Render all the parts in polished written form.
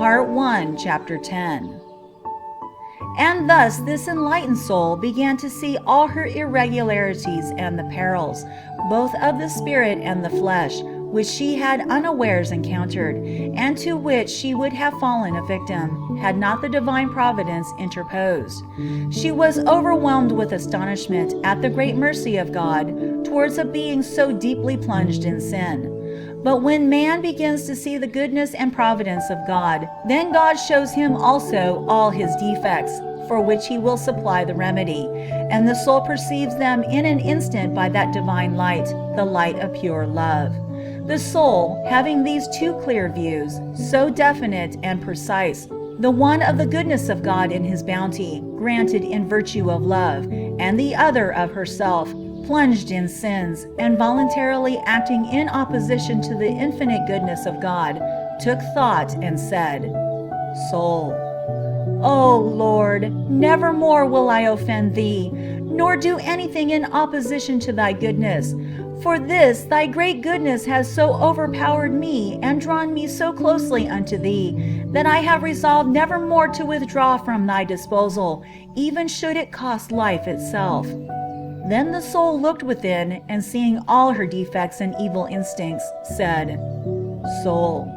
Part 1, Chapter 10. And thus this enlightened soul began to see all her irregularities and the perils, both of the spirit and the flesh, which she had unawares encountered, and to which she would have fallen a victim, had not the divine providence interposed. She was overwhelmed with astonishment at the great mercy of God towards a being so deeply plunged in sin. But when man begins to see the goodness and providence of God, then God shows him also all his defects, for which he will supply the remedy, and the soul perceives them in an instant by that divine light, the light of pure love. The soul, having these two clear views, so definite and precise, the one of the goodness of God in his bounty, granted in virtue of love, and the other of herself, plunged in sins, and voluntarily acting in opposition to the infinite goodness of God, took thought and said, Soul, O Lord, never more will I offend thee, nor do anything in opposition to thy goodness. For this thy great goodness has so overpowered me and drawn me so closely unto thee, that I have resolved never more to withdraw from thy disposal, even should it cost life itself. Then the soul looked within, and seeing all her defects and evil instincts, said, Soul,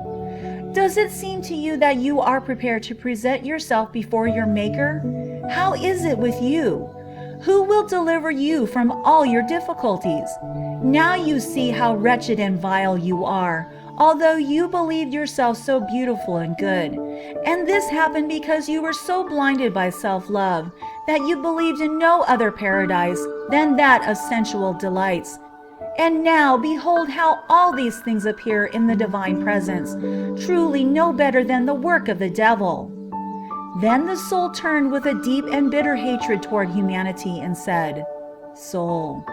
does it seem to you that you are prepared to present yourself before your Maker? How is it with you? Who will deliver you from all your difficulties? Now you see how wretched and vile you are, although you believed yourself so beautiful and good. And this happened because you were so blinded by self-love that you believed in no other paradise than that of sensual delights. And now behold how all these things appear in the divine presence, truly no better than the work of the devil. Then the soul turned with a deep and bitter hatred toward humanity and said, Soul,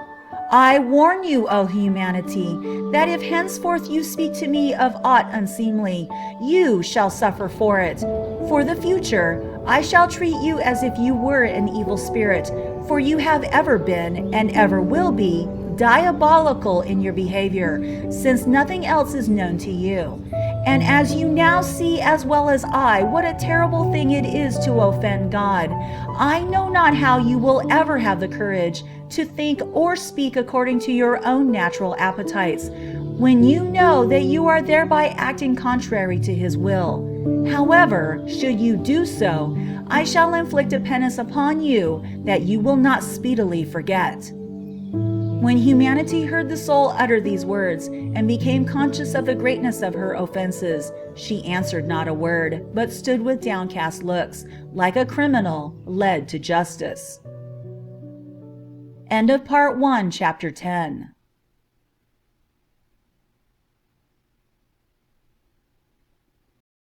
I warn you, O humanity, that if henceforth you speak to me of aught unseemly, you shall suffer for it. For the future, I shall treat you as if you were an evil spirit, for you have ever been, and ever will be, diabolical in your behavior, since nothing else is known to you. And as you now see as well as I what a terrible thing it is to offend God, I know not how you will ever have the courage to think or speak according to your own natural appetites, when you know that you are thereby acting contrary to his will. However, should you do so, I shall inflict a penance upon you that you will not speedily forget. When humanity heard the soul utter these words, and became conscious of the greatness of her offenses, she answered not a word, but stood with downcast looks, like a criminal led to justice. End of Part 1, Chapter 10.